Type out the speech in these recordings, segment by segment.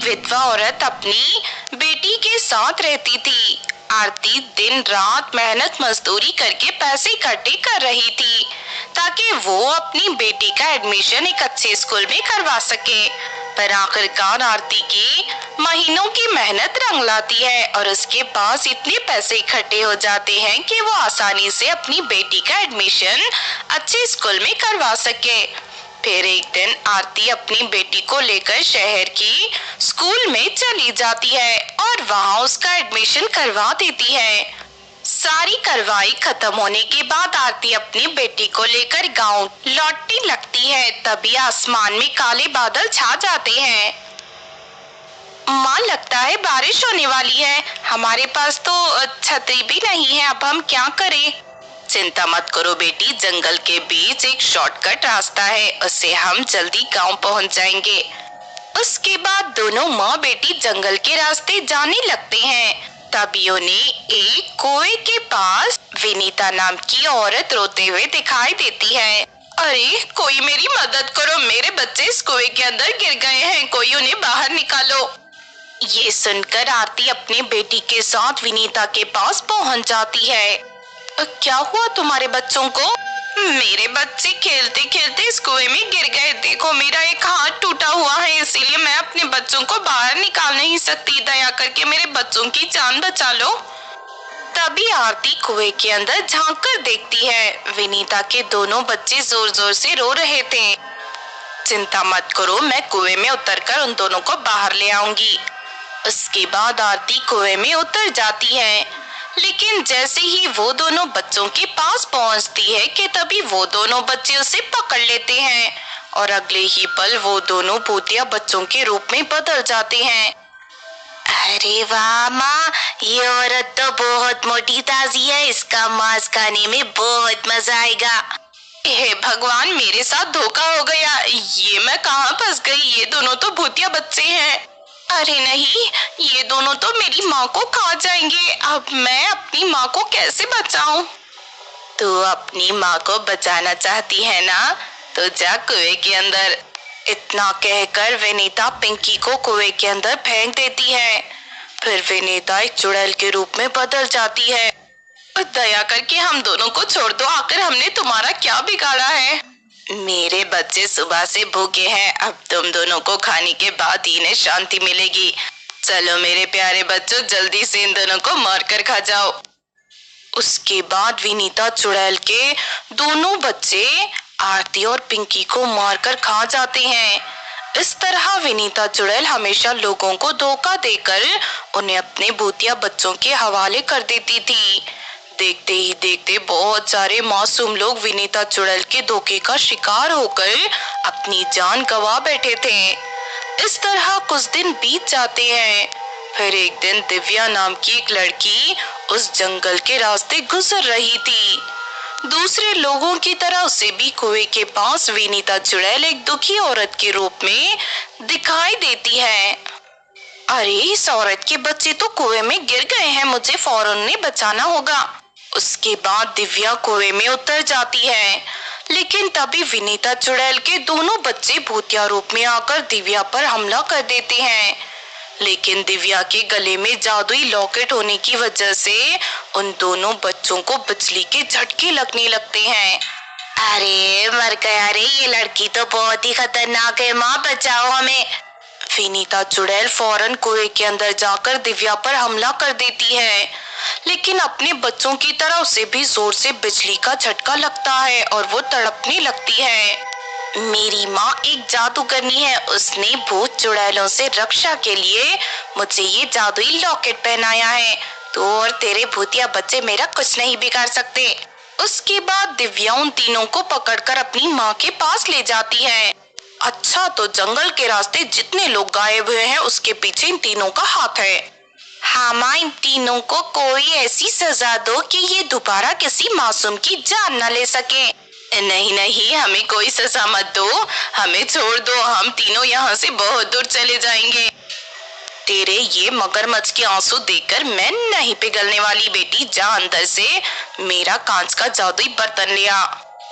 विधवा औरत अपनी बेटी के साथ रहती थी। आरती दिन रात मेहनत मजदूरी करके पैसे इकट्ठे कर रही थी ताकि वो अपनी बेटी का एडमिशन एक अच्छे स्कूल में करवा सके। पर आखिरकार आरती की महीनों की मेहनत रंग लाती है और उसके पास इतने पैसे इकट्ठे हो जाते हैं कि वो आसानी से अपनी बेटी का एडमिशन अच्छे स्कूल में करवा सके। फिर एक दिन आरती अपनी बेटी को लेकर शहर की स्कूल में चली जाती है और वहाँ उसका एडमिशन करवा देती है। सारी कार्रवाई खत्म होने के बाद आरती अपनी बेटी को लेकर गांव लौटने लगती है। तभी आसमान में काले बादल छा जाते हैं। माँ, लगता है बारिश होने वाली है। हमारे पास तो छतरी भी नहीं है, अब हम क्या करें? चिंता मत करो बेटी, जंगल के बीच एक शॉर्टकट रास्ता है, उससे हम जल्दी गांव पहुंच जाएंगे। उसके बाद दोनों माँ बेटी जंगल के रास्ते जाने लगते हैं। तभी उन्हें एक कुएं के पास विनीता नाम की औरत रोते हुए दिखाई देती है। अरे कोई मेरी मदद करो, मेरे बच्चे इस कुएं के अंदर गिर गए हैं, कोई उन्हें बाहर निकालो। ये सुनकर आरती अपनी बेटी के साथ विनीता के पास पहुंच जाती है। क्या हुआ तुम्हारे बच्चों को? मेरे बच्चे खेलते खेलते इस कुएं में गिर गए। देखो मेरा एक हाथ टूटा हुआ है, इसीलिए मैं अपने बच्चों को बाहर निकाल नहीं सकती। दया करके मेरे बच्चों की जान बचा लो। तभी आरती कुएं के अंदर झांक कर देखती है। विनीता के दोनों बच्चे जोर जोर से रो रहे थे। चिंता मत करो, मैं कुएं में उतरकर उन दोनों को बाहर ले आऊंगी। उसके बाद आरती कुएं में उतर जाती है, लेकिन जैसे ही वो दोनों बच्चों के पास पहुंचती है कि तभी वो दोनों बच्चे उसे पकड़ लेते हैं और अगले ही पल वो दोनों भूतिया बच्चों के रूप में बदल जाते हैं। अरे वाह माँ, ये औरत तो बहुत मोटी ताजी है, इसका मांस खाने में बहुत मजा आएगा। हे भगवान, मेरे साथ धोखा हो गया। ये मैं कहाँ फंस गई? ये दोनों तो भूतिया बच्चे हैं। अरे नहीं, ये दोनों तो मेरी माँ को खा जाएंगे। अब मैं अपनी माँ को कैसे बचाऊं? तू अपनी माँ को बचाना चाहती है ना? तो जा कुएं के अंदर। इतना कहकर विनीता पिंकी को कुएं के अंदर फेंक देती है। फिर विनीता एक चुड़ैल के रूप में बदल जाती है। दया करके हम दोनों को छोड़ दो, आखिर हमने तुम्हारा क्या बिगाड़ा है? मेरे बच्चे सुबह से भूखे हैं, अब तुम दोनों को खाने के बाद इन्हें शांति मिलेगी। चलो मेरे प्यारे बच्चों, जल्दी से इन दोनों को मारकर खा जाओ। उसके बाद विनीता चुड़ैल के दोनों बच्चे आरती और पिंकी को मारकर खा जाते हैं। इस तरह विनीता चुड़ैल हमेशा लोगों को धोखा देकर उन्हें अपने भूतिया बच्चों के हवाले कर देती थी। देखते ही देखते बहुत सारे मासूम लोग विनीता चुड़ैल के धोखे का शिकार होकर अपनी जान गंवा बैठे थे। इस तरह कुछ दिन बीत जाते हैं। फिर एक दिन दिव्या नाम की एक लड़की उस जंगल के रास्ते गुजर रही थी। दूसरे लोगों की तरह उसे भी कुएं के पास विनीता चुड़ैल एक दुखी औरत के रूप में दिखाई देती है। अरे इस औरत के बच्चे तो कुएं में गिर गए हैं, मुझे फौरन उन्हें बचाना होगा। उसके बाद दिव्या कुएं में उतर जाती है, लेकिन तभी विनीता चुड़ैल के दोनों बच्चे भूतिया रूप में आकर दिव्या पर हमला कर देते हैं। लेकिन दिव्या के गले में जादुई लॉकेट होने की वजह से उन दोनों बच्चों को बिजली के झटके लगने लगते हैं। अरे मर गया रे, ये लड़की तो बहुत ही खतरनाक है, माँ बचाओ हमें। विनीता चुड़ैल फौरन कुएं के अंदर जाकर दिव्या पर हमला कर देती है, लेकिन अपने बच्चों की तरह उसे भी जोर से बिजली का झटका लगता है और वो तड़पने लगती है। मेरी माँ एक जादूगरनी है, उसने भूत चुड़ैलों से रक्षा के लिए मुझे ये जादुई लॉकेट पहनाया है। तू और तेरे भूतिया बच्चे मेरा कुछ नहीं बिगाड़ सकते। उसके बाद दिव्या उन तीनों को पकड़कर अपनी माँ के पास ले जाती है। अच्छा, तो जंगल के रास्ते जितने लोग गायब हुए हैं उसके पीछे इन तीनों का हाथ है। हाँ माँ, इन तीनों को कोई ऐसी सजा दो कि ये दोबारा किसी मासूम की जान न ले सके। नहीं नहीं, हमें कोई सजा मत दो, हमें छोड़ दो, हम तीनों यहाँ से बहुत दूर चले जाएंगे। तेरे ये मगरमच्छ के आंसू देखकर मैं नहीं पिघलने वाली बेटी, जा अंदर से मेरा कांच का जादुई बर्तन ले आ।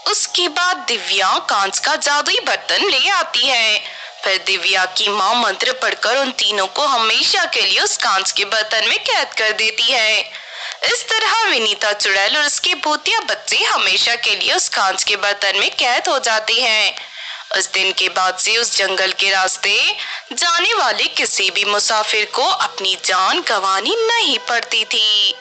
उसके बाद दिव्या कांच का जादुई बर्तन ले आती है। फिर दिव्या की माँ मंत्र पढ़कर उन तीनों को हमेशा के लिए उस कांच के बर्तन में कैद कर देती है। इस तरह विनीता चुड़ैल और उसके भूतिया बच्चे हमेशा के लिए उस कांच के बर्तन में कैद हो जाते हैं। उस दिन के बाद से उस जंगल के रास्ते जाने वाले किसी भी मुसाफिर को अपनी जान गंवानी नहीं पड़ती थी।